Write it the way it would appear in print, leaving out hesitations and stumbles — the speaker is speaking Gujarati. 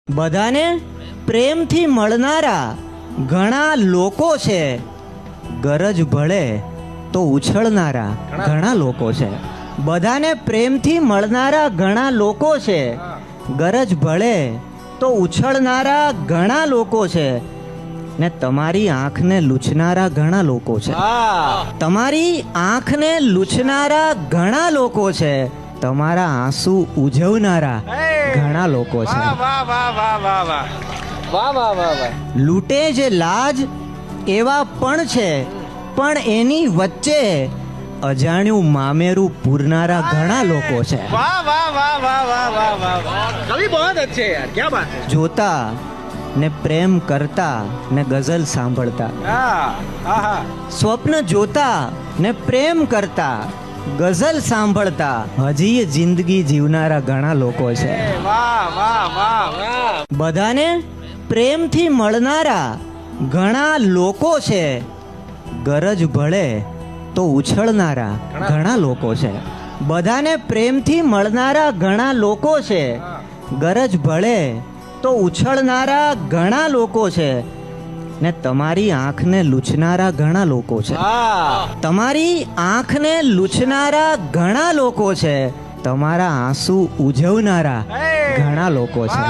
બધાને પ્રેમથી મળનારા ઘણા લોકો છે, ગરજ ભળે તો ઉછળનારા ઘણા લોકો છે. બધાને પ્રેમથી મળનારા ઘણા લોકો છે, ગરજ ભળે તો ઉછળનારા ઘણા લોકો છે. ને તમારી આંખને લૂછનારા ઘણા લોકો છે. તમારી આંખને લૂછનારા ઘણા લોકો છે. તમારા આંસુ ઉજવનારા ઘણા લોકો છે. લૂંટે જે લાજ એવા પણ છે, પણ એની વચ્ચે અજાણ્યું મામેરું પૂરનારા ઘણા લોકો છે. कवि बहुत अच्छे हैं यार, क्या बात है. જોતા ને પ્રેમ કરતા ને ગઝલ સાંભળતા, સ્વપ્ન જોતા ને પ્રેમ કરતા ગઝલ સાંભળતા હજી જિંદગી જીવનારા ઘણા લોકો છે. બધાને પ્રેમથી મળનારા ઘણા લોકો છે, ગરજ ભળે તો ઉછળનારા ઘણા લોકો છે. બધાને પ્રેમથી મળનારા ઘણા લોકો છે, ગરજ ભળે તો ઉછળનારા ઘણા લોકો છે. ને તમારી આંખને લૂછનારા ઘણા લોકો છે. તમારી આંખને લૂછનારા ઘણા લોકો છે. તમારા આંસુ ઉજવનારા ઘણા લોકો છે.